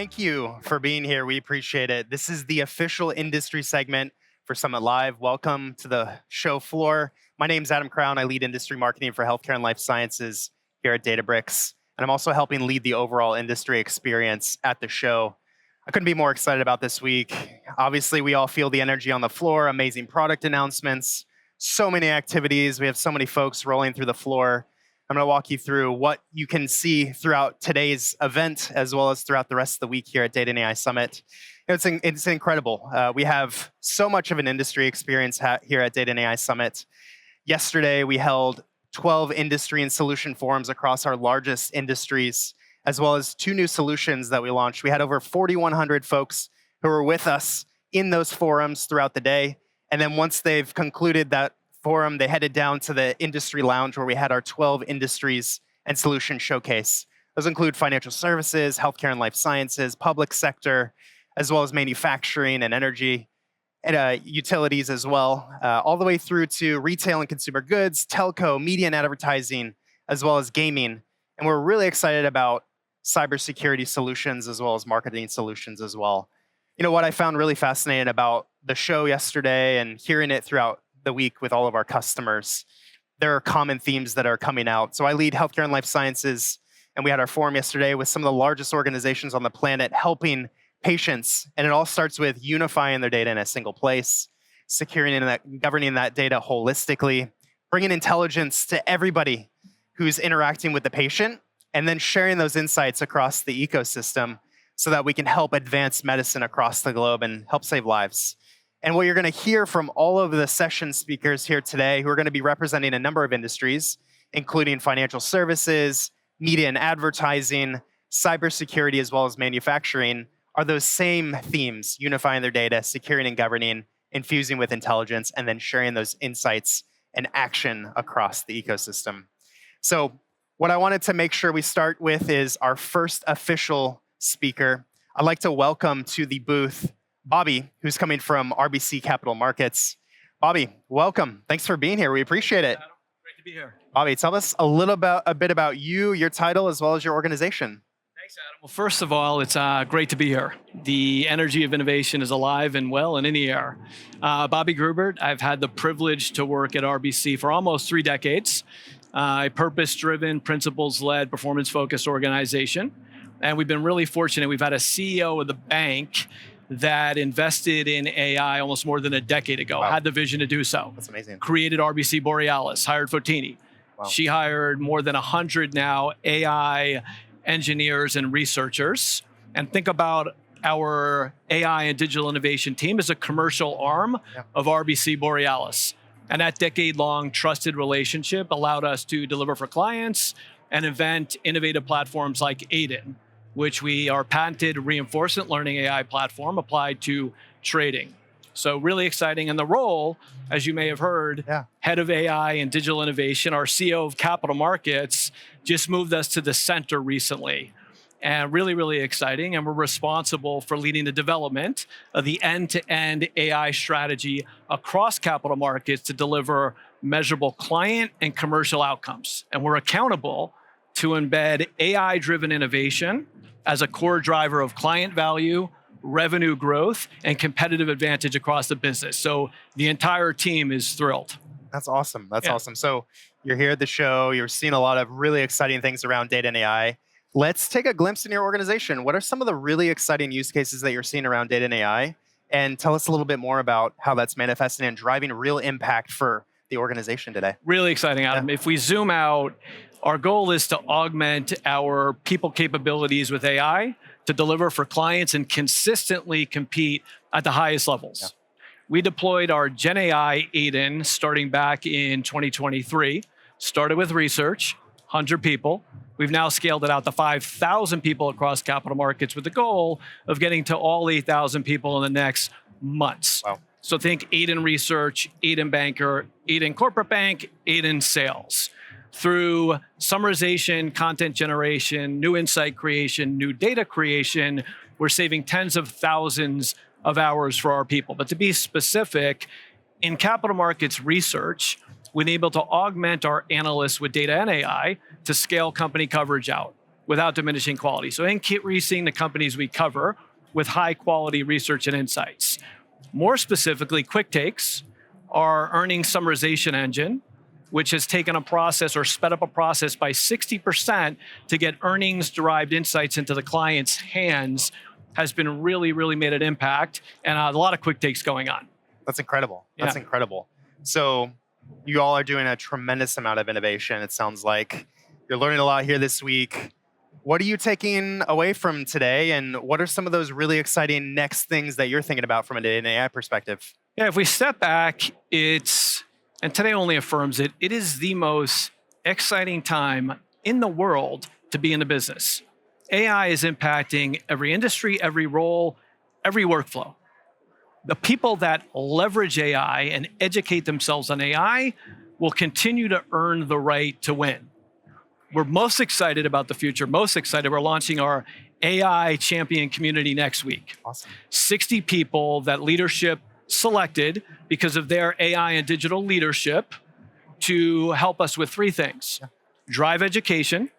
Thank you for being here. We appreciate it. This is the official industry segment for Summit Live. Welcome to the show floor. My name is Adam Crown. I lead industry marketing for healthcare and life sciences here at Databricks. And I'm also helping lead the overall industry experience at the show. I couldn't be more excited about this week. Obviously, we all feel the energy on the floor, amazing product announcements, so many activities. We have so many folks rolling through the floor. I'm going to walk you through what you can see throughout today's event, as well as throughout the rest of the week here at Data and AI Summit. It's incredible. We have so much of an industry experience here at Data and AI Summit. Yesterday, we held 12 industry and solution forums across our largest industries, as well as 2 new solutions that we launched. We had over 4,100 folks who were with us in those forums throughout the day. And then once they've concluded that forum, they headed down to the industry lounge where we had our 12 industries and solution showcase. Those include financial services, healthcare and life sciences, public sector, as well as manufacturing and energy, and utilities as well, all the way through to retail and consumer goods, telco, media and advertising, as well as gaming. And we're really excited about cybersecurity solutions as well as marketing solutions as well. You know what I found really fascinating about the show yesterday and hearing it throughout the week with all of our customers, there are common themes that are coming out. So I lead healthcare and life sciences, and we had our forum yesterday with some of the largest organizations on the planet helping patients. And it all starts with unifying their data in a single place, securing and governing that data holistically, bringing intelligence to everybody who's interacting with the patient, and then sharing those insights across the ecosystem so that we can help advance medicine across the globe and help save lives. And what you're going to hear from all of the session speakers here today, who are going to be representing a number of industries, including financial services, media and advertising, cybersecurity, as well as manufacturing, are those same themes: unifying their data, securing and governing, infusing with intelligence, and then sharing those insights and action across the ecosystem. So what I wanted to make sure we start with is our first official speaker. I'd like to welcome to the booth Bobby, who's coming from RBC Capital Markets. Bobby, welcome. Thanks for being here. We appreciate it. Great to be here. Bobby, tell us a bit about you, your title, as well as your organization. Thanks, Adam. Well, first of all, it's great to be here. The energy of innovation is alive and well and in the air. Bobby Grubert, I've had the privilege to work at RBC for almost 3 decades. A purpose-driven, principles-led, performance-focused organization. And we've been really fortunate. We've had a CEO of the bank that invested in AI almost more than a decade ago, Wow. had the vision to do so. That's amazing. Created RBC Borealis, hired Fotini. Wow. She hired more than 100 now AI engineers and researchers. And think about our AI and digital innovation team as a commercial arm of RBC Borealis. And that decade-long trusted relationship allowed us to deliver for clients and invent innovative platforms like Aiden, which we are patented reinforcement learning AI platform applied to trading. So really exciting. And the role, as you may have heard, head of AI and digital innovation, our CEO of capital markets, just moved us to the center recently. And really, really exciting. And we're responsible for leading the development of the end-to-end AI strategy across capital markets to deliver measurable client and commercial outcomes. And we're accountable to embed AI-driven innovation as a core driver of client value, revenue growth, and competitive advantage across the business. So the entire team is thrilled. That's awesome. That's awesome. So you're here at the show. You're seeing a lot of really exciting things around data and AI. Let's take a glimpse in your organization. What are some of the really exciting use cases that you're seeing around data and AI? And tell us a little bit more about how that's manifesting and driving real impact for the organization today. Really exciting, Adam. If we zoom out, our goal is to augment our people capabilities with AI to deliver for clients and consistently compete at the highest levels. We deployed our Gen AI Aiden starting back in 2023, started with research, 100 people. We've now scaled it out to 5,000 people across capital markets with the goal of getting to all 8,000 people in the next months. Wow. So think Aiden Research, Aiden Banker, Aiden Corporate Bank, Aiden Sales. Through summarization, content generation, new insight creation, new data creation, we're saving tens of thousands of hours for our people. But to be specific, in capital markets research, we've been able to augment our analysts with data and AI to scale company coverage out. without diminishing quality. So increasing the companies we cover with high quality research and insights. More specifically, Quick Takes, our earnings summarization engine, which has taken a process or sped up a process by 60% to get earnings-derived insights into the client's hands, has been really made an impact, and a lot of quick takes going on. That's incredible. That's incredible. So you all are doing a tremendous amount of innovation. It sounds like you're learning a lot here this week. What are you taking away from today, and what are some of those really exciting next things that you're thinking about from an AI perspective? Yeah, if we step back, and today only affirms it, it is the most exciting time in the world to be in the business. AI is impacting every industry, every role, every workflow. The people that leverage AI and educate themselves on AI will continue to earn the right to win. We're most excited about the future, most excited. We're launching our AI champion community next week. Awesome. 60 people that leadership selected because of their AI and digital leadership to help us with three things. Drive education,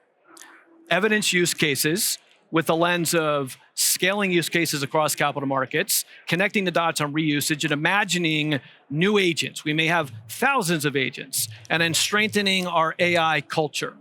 evidence use cases with the lens of scaling use cases across capital markets, connecting the dots on reusage and imagining new agents. We may have thousands of agents, and then strengthening our AI culture.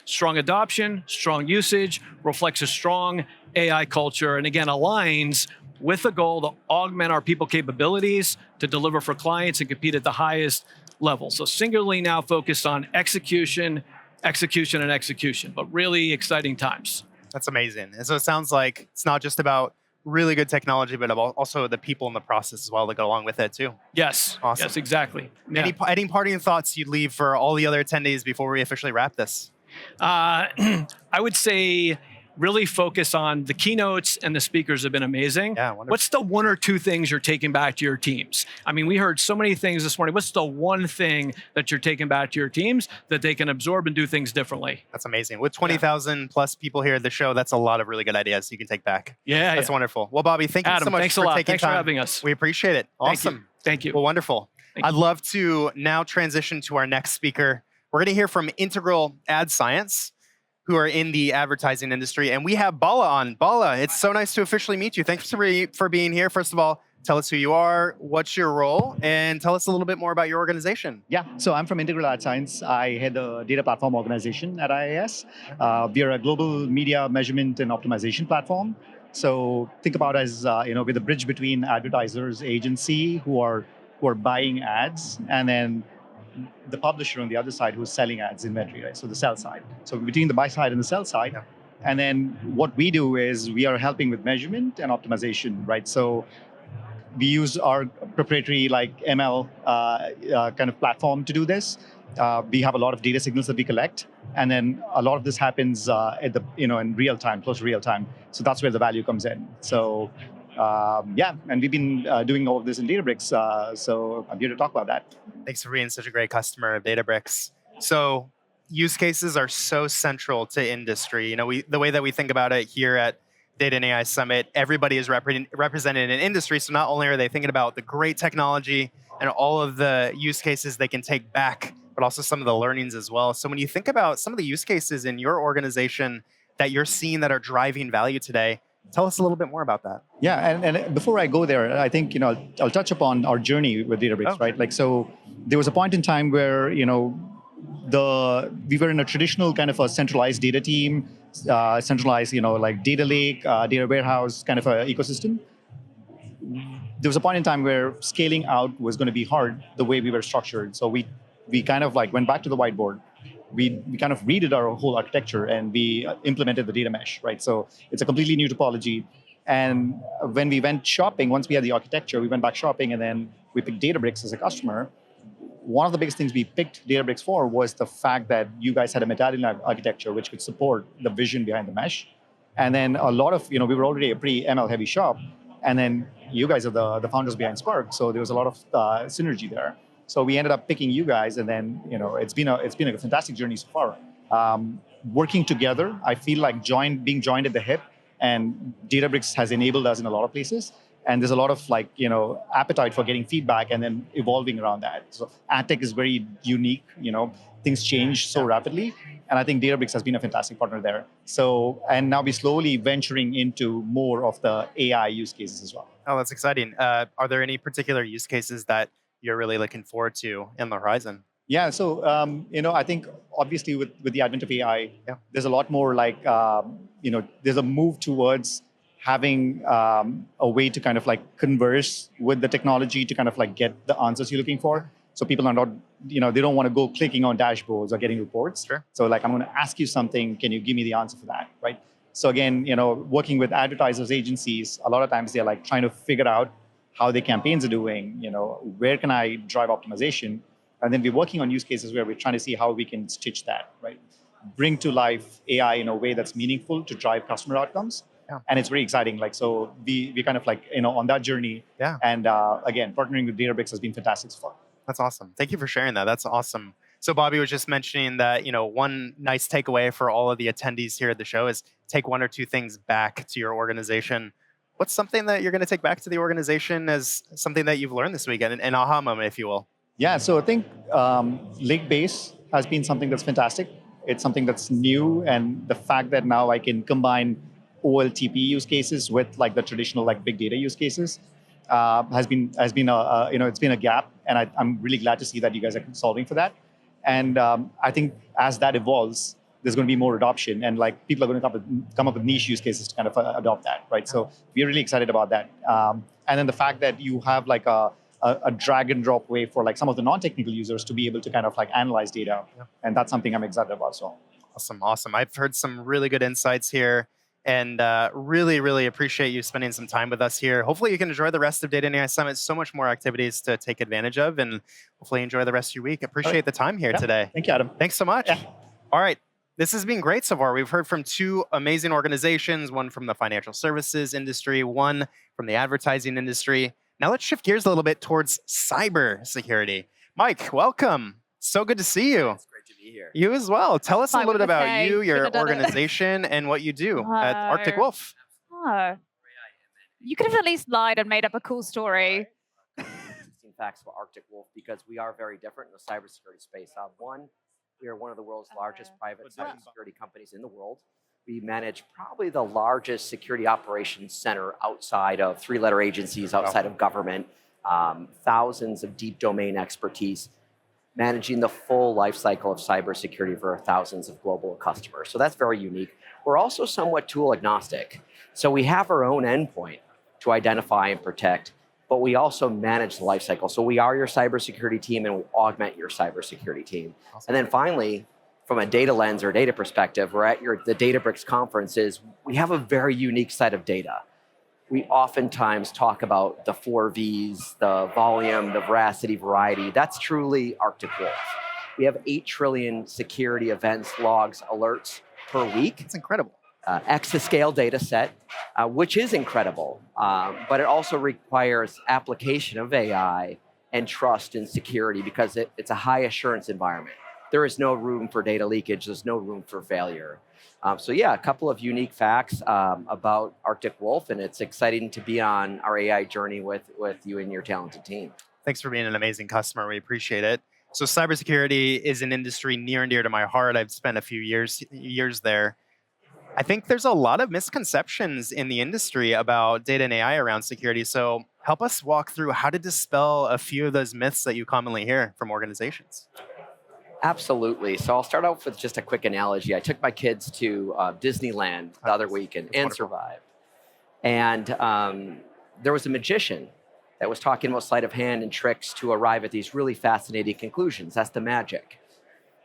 Strong adoption, strong usage, reflects a strong AI culture, and again, aligns with the goal to augment our people capabilities to deliver for clients and compete at the highest level. So singularly now focused on execution, execution, and execution, but really exciting times. That's amazing. And so it sounds like it's not just about really good technology, but also the people in the process as well that go along with it too. Yes, awesome. Yes, exactly. Yeah. Any parting thoughts you'd leave for all the other attendees before we officially wrap this? I would say really focus on the keynotes, and the speakers have been amazing. Yeah, wonderful. What's the one or two things you're taking back to your teams? I mean, we heard so many things this morning. What's the one thing that you're taking back to your teams that they can absorb and do things differently? That's amazing. With 20,000 plus people here at the show, that's a lot of really good ideas you can take back. Yeah, that's wonderful. Well, Bobby, thank you so much thanks for a lot. taking Thanks time. for having us. We appreciate it. Awesome. Thank you. Well, wonderful. I'd love to now transition to our next speaker. We're going to hear from Integral Ad Science, who are in the advertising industry. And we have Bala on. Bala, it's so nice to officially meet you. Thanks for being here. First of all, tell us who you are, what's your role, and tell us a little bit more about your organization. Yeah, so I'm from Integral Ad Science. I head the data platform organization at IAS. We are a global media measurement and optimization platform. So think about as we're the bridge between advertisers, agency who are buying ads, and then the publisher on the other side who's selling ads inventory, right? So the sell side. So between the buy side and the sell side. Yeah. And then what we do is we are helping with measurement and optimization, right? So we use our proprietary ML kind of platform to do this. We have a lot of data signals that we collect, and then a lot of this happens in real time, close to real time. So that's where the value comes in. So and we've been doing all of this in Databricks. So I'm here to talk about that. Thanks for being such a great customer of Databricks. So use cases are so central to industry. The way that we think about it here at Data and AI Summit, everybody is represented in industry. So not only are they thinking about the great technology and all of the use cases they can take back, but also some of the learnings as well. So when you think about some of the use cases in your organization that you're seeing that are driving value today, tell us a little bit more about that. Yeah, and before I go there, I think I'll touch upon our journey with Databricks, right? So there was a point in time where we were in a traditional kind of a centralized data team, centralized data lake, data warehouse kind of a ecosystem. There was a point in time where scaling out was going to be hard the way we were structured. So we kind of went back to the whiteboard. We kind of redid our whole architecture, and we implemented the data mesh, right? So it's a completely new topology. And when we went shopping, once we had the architecture, we went back shopping, and then we picked Databricks as a customer. One of the biggest things we picked Databricks for was the fact that you guys had a medallion architecture which could support the vision behind the mesh. And then a lot of, we were already a pretty ML heavy shop. And then you guys are the founders behind Spark. So there was a lot of synergy there. So we ended up picking you guys, and then it's been a fantastic journey so far. Working together, I feel like being joined at the hip, and Databricks has enabled us in a lot of places. And there's a lot of appetite for getting feedback and then evolving around that. So ad tech is very unique. Things change so rapidly. And I think Databricks has been a fantastic partner there. So, and now we're slowly venturing into more of the AI use cases as well. Oh, that's exciting. Are there any particular use cases that you're really looking forward to in the horizon? Yeah, so I think obviously with the advent of AI, there's a lot more there's a move towards having a way to kind of converse with the technology to kind of get the answers you're looking for. So people are not, they don't want to go clicking on dashboards or getting reports. Sure. So I'm going to ask you something, can you give me the answer for that, right? So again, working with advertisers, agencies, a lot of times they're trying to figure out how their campaigns are doing, where can I drive optimization? And then we're working on use cases where we're trying to see how we can stitch that, right? Bring to life AI in a way that's meaningful to drive customer outcomes. Yeah. And it's very exciting. So we kind of on that journey. Yeah. And again, partnering with Databricks has been fantastic so far. That's awesome. Thank you for sharing that. That's awesome. So Bobby was just mentioning that, one nice takeaway for all of the attendees here at the show is take one or two things back to your organization. What's something that you're going to take back to the organization as something that you've learned this weekend, an aha moment, if you will? Yeah, so I think lake base has been something that's fantastic. It's something that's new, and the fact that now I can combine OLTP use cases with the traditional big data use cases has been it's been a gap, and I'm really glad to see that you guys are solving for that. And I think as that evolves, there's going to be more adoption, and people are going to come up with niche use cases to kind of adopt that, right? So we're really excited about that. And then the fact that you have a drag and drop way for some of the non-technical users to be able to kind of analyze data. Yeah. And that's something I'm excited about as well. Awesome. I've heard some really good insights here, and really, really appreciate you spending some time with us here. Hopefully you can enjoy the rest of Data and AI Summit. So much more activities to take advantage of, and hopefully enjoy the rest of your week. Appreciate the time here today. Thank you, Adam. Thanks so much. Yeah. All right. This has been great so far. We've heard from two amazing organizations, one from the financial services industry, one from the advertising industry. Now let's shift gears a little bit towards cybersecurity. Mike, welcome. So good to see you. It's great to be here. You as well. Tell us a little bit about you, your Could've done it. organization, and what you do at Arctic Wolf. Oh. You could have at least lied and made up a cool story. 16 facts about Arctic Wolf, because we are very different in the cybersecurity space. One, we are one of the world's largest private cybersecurity companies in the world. We manage probably the largest security operations center outside of three-letter agencies, outside of government, thousands of deep domain expertise, managing the full life cycle of cybersecurity for thousands of global customers. So that's very unique. We're also somewhat tool agnostic. So we have our own endpoint to identify and protect, but we also manage the life cycle. So we are your cybersecurity team, and we augment your cybersecurity team. Awesome. And then finally, from a data lens or data perspective, we're at the Databricks conferences. We have a very unique set of data. We oftentimes talk about the 4 Vs, the volume, the veracity, variety. That's truly Arctic Wolf. We have 8 trillion security events, logs, alerts per week. It's incredible. Exascale data set, which is incredible, but it also requires application of AI and trust and security, because it's a high assurance environment. There is no room for data leakage. There's no room for failure. So yeah, a couple of unique facts about Arctic Wolf, and it's exciting to be on our AI journey with you and your talented team. Thanks for being an amazing customer. We appreciate it. So cybersecurity is an industry near and dear to my heart. I've spent a few years there. I think there's a lot of misconceptions in the industry about data and AI around security. So help us walk through how to dispel a few of those myths that you commonly hear from organizations. Absolutely. So I'll start off with just a quick analogy. I took my kids to Disneyland the other weekend and survived. And there was a magician that was talking about sleight of hand and tricks to arrive at these really fascinating conclusions. That's the magic.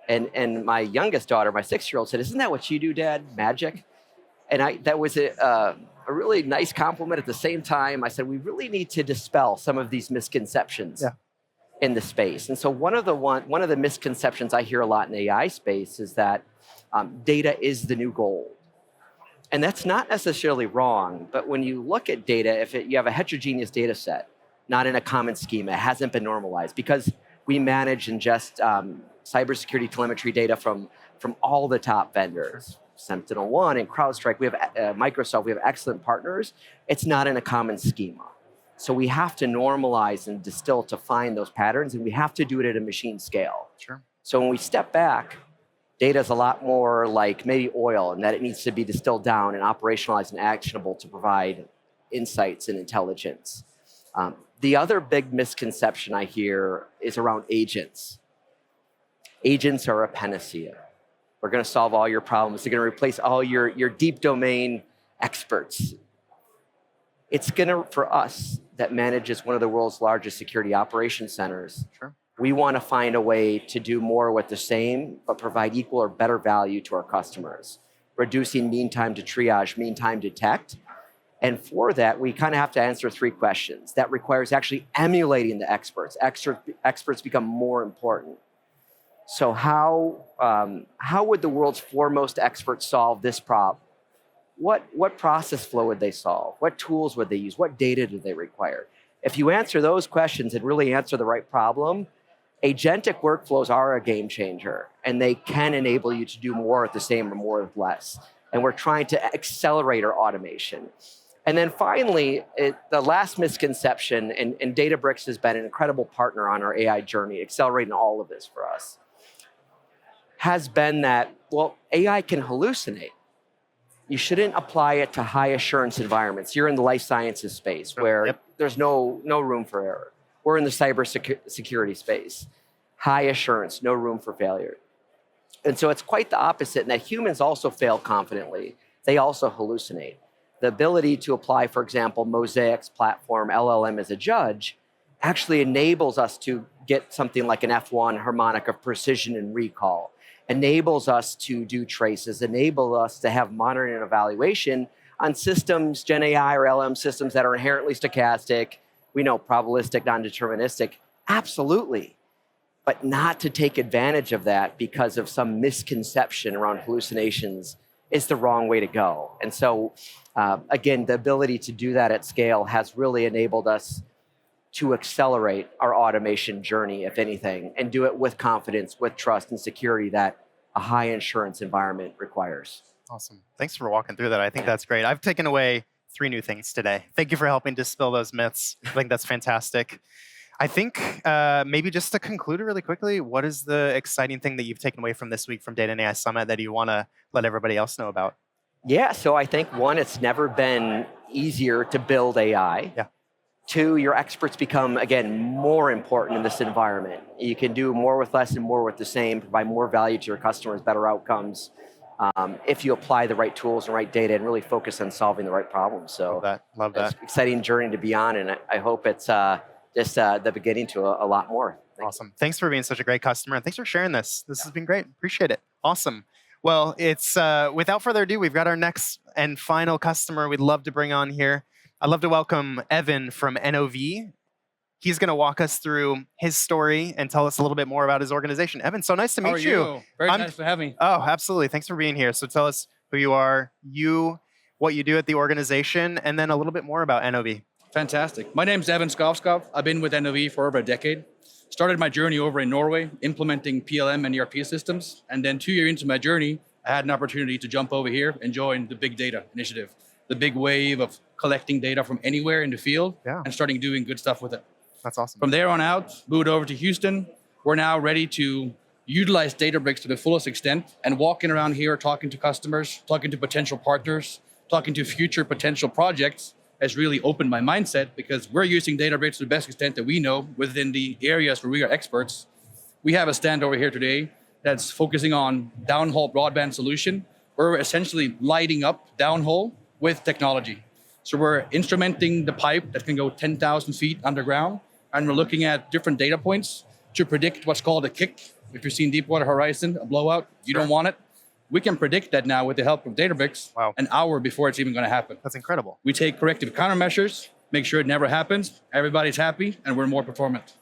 And my youngest daughter, my 6-year-old, said, "Isn't that what you do, Dad? Magic?" And that was a really nice compliment. At the same time, I said, we really need to dispel some of these misconceptions in the space. And so one of the misconceptions I hear a lot in the AI space is that data is the new gold. And that's not necessarily wrong, but when you look at data, you have a heterogeneous data set, not in a common schema, it hasn't been normalized, because we manage and ingest cybersecurity telemetry data from all the top vendors. SentinelOne and CrowdStrike, we have Microsoft, we have excellent partners. It's not in a common schema. So we have to normalize and distill to find those patterns, and we have to do it at a machine scale. Sure. So when we step back, data is a lot more like maybe oil, in that it needs to be distilled down and operationalized and actionable to provide insights and intelligence. The other big misconception I hear is around agents. Agents are a panacea. We're going to solve all your problems. They're going to replace all your deep domain experts. It's going to, for us that manages one of the world's largest security operations centers, Sure. we want to find a way to do more with the same, but provide equal or better value to our customers, reducing mean time to triage, mean time to detect. And for that, we kind of have to answer 3 questions. That requires actually emulating the experts. Experts become more important. So how would the world's foremost experts solve this problem? What process flow would they solve? What tools would they use? What data do they require? If you answer those questions and really answer the right problem, agentic workflows are a game changer, and they can enable you to do more with the same or more with less. And we're trying to accelerate our automation. And then finally, the last misconception, and Databricks has been an incredible partner on our AI journey, accelerating all of this for us, has been that, well, AI can hallucinate. You shouldn't apply it to high assurance environments. You're in the life sciences space where there's no room for error. We're in the cybersecurity space. High assurance, no room for failure. And so it's quite the opposite in that humans also fail confidently. They also hallucinate. The ability to apply, for example, Mosaic's platform, LLM as a judge, actually enables us to get something like an F1 harmonic of precision and recall, enables us to do traces, enable us to have monitoring and evaluation on systems, Gen AI or LM systems that are inherently stochastic. We know probabilistic, non-deterministic, absolutely. But not to take advantage of that because of some misconception around hallucinations is the wrong way to go. And so, again, the ability to do that at scale has really enabled us to accelerate our automation journey, if anything, and do it with confidence, with trust and security that a high insurance environment requires. Awesome. Thanks for walking through that. I think that's great. I've taken away 3 new things today. Thank you for helping dispel those myths. I think that's fantastic. I think maybe just to conclude really quickly, what is the exciting thing that you've taken away from this week from Data and AI Summit that you want to let everybody else know about? Yeah, so I think 1, it's never been easier to build AI. Yeah. 2, your experts become, again, more important in this environment. You can do more with less and more with the same, provide more value to your customers, better outcomes, if you apply the right tools and right data and really focus on solving the right problems. So Love that. It's an exciting journey to be on, and I hope it's just the beginning to a lot more. Awesome. Thanks for being such a great customer, and thanks for sharing this. This has been great. Appreciate it. Awesome. Well, it's without further ado, we've got our next and final customer we'd love to bring on here. I'd love to welcome Evan from NOV. He's going to walk us through his story and tell us a little bit more about his organization. Evan, so nice to meet you. How are you? Very nice to have me. Oh, absolutely. Thanks for being here. So tell us who you are, what you do at the organization, and then a little bit more about NOV. Fantastic. My name's Evan Skov-Skov. I've been with NOV for over a decade. Started my journey over in Norway, implementing PLM and ERP systems. And then 2 years into my journey, I had an opportunity to jump over here and join the big data initiative, the big wave of collecting data from anywhere in the field and starting doing good stuff with it. That's awesome. From there on out, moved over to Houston. We're now ready to utilize Databricks to the fullest extent and walking around here, talking to customers, talking to potential partners, talking to future potential projects has really opened my mindset because we're using Databricks to the best extent that we know within the areas where we are experts. We have a stand over here today that's focusing on downhole broadband solution. We're essentially lighting up downhole with technology. So we're instrumenting the pipe that can go 10,000 feet underground, and we're looking at different data points to predict what's called a kick. If you've seen Deepwater Horizon, a blowout, you don't want it. We can predict that now with the help of Databricks an hour before it's even going to happen. That's incredible. We take corrective countermeasures, make sure it never happens, everybody's happy, and we're more performant.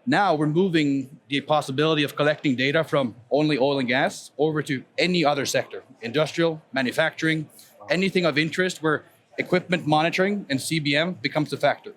Now we're moving the possibility of collecting data from only oil and gas over to any other sector, industrial, manufacturing, anything of interest where equipment monitoring and CBM becomes a factor.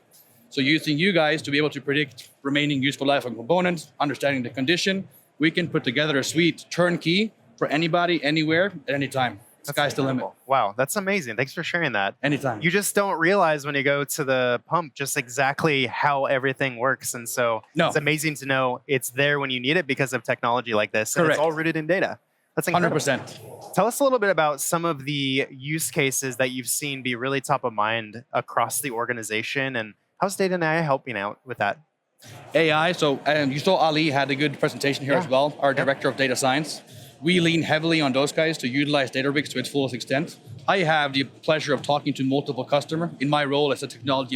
So using you guys to be able to predict remaining useful life of components, understanding the condition, we can put together a suite turnkey for anybody, anywhere, at any time. Sky's the limit. Wow, that's amazing. Thanks for sharing that. Anytime. You just don't realize when you go to the pump just exactly how everything works. And so it's amazing to know it's there when you need it because of technology like this. And Correct. it's all rooted in data. That's incredible. 100%. Tell us a little bit about some of the use cases that you've seen be really top of mind across the organization, and how's data and AI helping out with that? AI, so you saw Ali had a good presentation here as well, our director of data science. We lean heavily on those guys to utilize Databricks to its fullest extent. I have the pleasure of talking to multiple customers in my role as a technology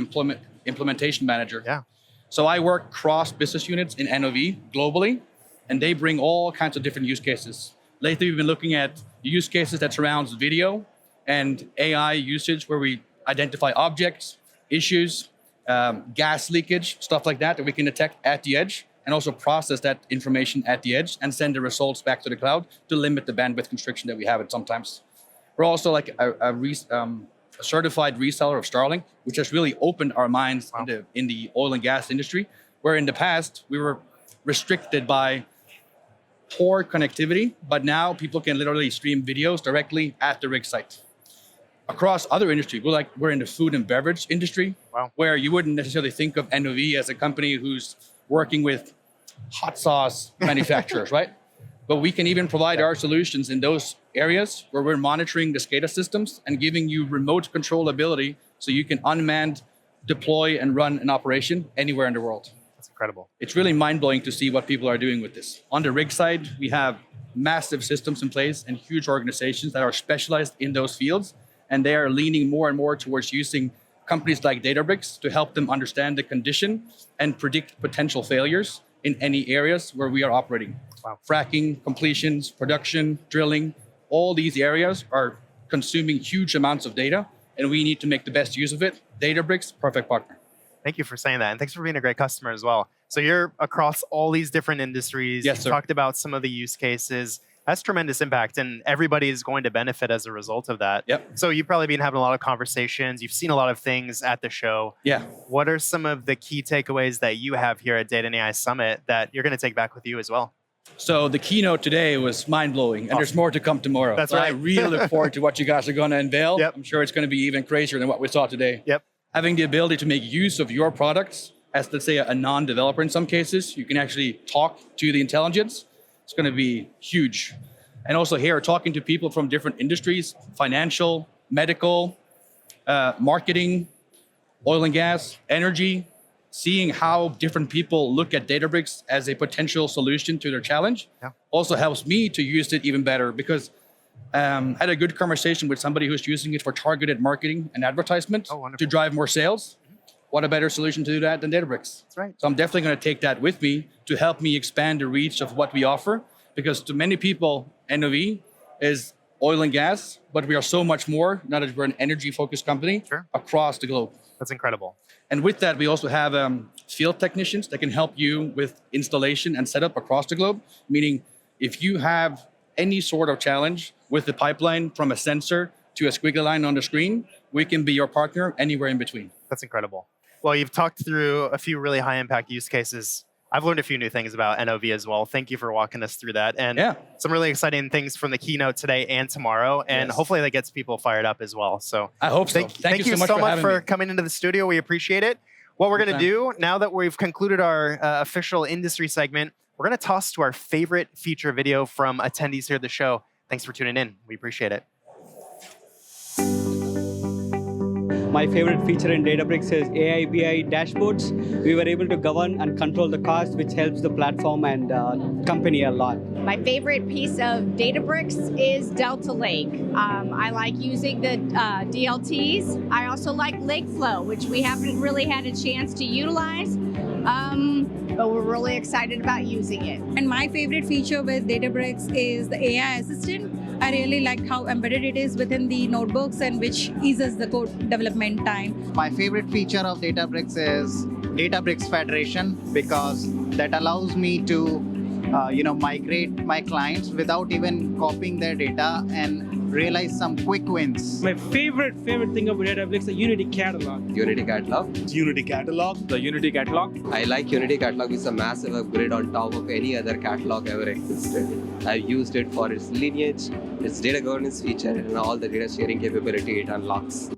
implementation manager. Yeah. So I work cross business units in NOV globally, and they bring all kinds of different use cases. Lately, we've been looking at use cases that surrounds video and AI usage where we identify objects, issues, gas leakage, stuff like that we can detect at the edge, and also process that information at the edge and send the results back to the cloud to limit the bandwidth constriction that we have at sometimes. We're also like a certified reseller of Starlink, which has really opened our minds in the oil and gas industry, where in the past we were restricted by poor connectivity, but now people can literally stream videos directly at the rig site. Across other industries, we're in the food and beverage industry, where you wouldn't necessarily think of NOV as a company who's working with hot sauce manufacturers, right? But we can even provide our solutions in those areas where we're monitoring the SCADA systems and giving you remote controllability so you can unmanned deploy and run an operation anywhere in the world. That's incredible. It's really mind-blowing to see what people are doing with this. On the rig side, we have massive systems in place and huge organizations that are specialized in those fields, and they are leaning more and more towards using companies like Databricks to help them understand the condition and predict potential failures in any areas where we are operating. Fracking, completions, production, drilling, all these areas are consuming huge amounts of data, and we need to make the best use of it. Databricks, perfect partner. Thank you for saying that, and thanks for being a great customer as well. So you're across all these different industries. Yes, you sir. talked about some of the use cases. That's tremendous impact, and everybody is going to benefit as a result of that. Yep. So you've probably been having a lot of conversations. You've seen a lot of things at the show. Yeah. What are some of the key takeaways that you have here at Data and AI Summit that you're going to take back with you as well? So the keynote today was mind-blowing, and there's more to come tomorrow. That's so right. I really look forward to what you guys are going to unveil. Yep. I'm sure it's going to be even crazier than what we saw today. Yep. Having the ability to make use of your products as, let's say, a non-developer in some cases, you can actually talk to the intelligence. It's going to be huge. And also here, talking to people from different industries, financial, medical, marketing, oil and gas, energy, seeing how different people look at Databricks as a potential solution to their challenge also helps me to use it even better, because I had a good conversation with somebody who's using it for targeted marketing and advertisement to drive more sales. What a better solution to do that than Databricks? That's right. So I'm definitely going to take that with me to help me expand the reach of what we offer, because to many people, NOV is oil and gas, but we are so much more, now that we're an energy-focused company across the globe. That's incredible. And with that, we also have field technicians that can help you with installation and setup across the globe, meaning if you have any sort of challenge with the pipeline from a sensor to a squiggly line on the screen, we can be your partner anywhere in between. That's incredible. Well, you've talked through a few really high-impact use cases. I've learned a few new things about NOV as well. Thank you for walking us through that. And some really exciting things from the keynote today and tomorrow. And hopefully that gets people fired up as well. So I hope so. Thank you so much for coming into the studio. We appreciate it. What we're going to do, now that we've concluded our official industry segment, we're going to toss to our favorite feature video from attendees here at the show. Thanks for tuning in. We appreciate it. My favorite feature in Databricks is AI BI dashboards. We were able to govern and control the cost, which helps the platform and company a lot. My favorite piece of Databricks is Delta Lake. I like using the DLTs. I also like Lakeflow, which we haven't really had a chance to utilize, but we're really excited about using it. And my favorite feature with Databricks is the AI assistant. I really like how embedded it is within the notebooks and which eases the code development time. My favorite feature of Databricks is Databricks Federation, because that allows me to migrate my clients without even copying their data and realize some quick wins. My favorite thing about Databricks is the Unity Catalog. Unity Catalog? Unity Catalog. The Unity Catalog. I like Unity Catalog. It's a massive upgrade on top of any other catalog ever existed. I've used it for its lineage, its data governance feature, and all the data sharing capability it unlocks.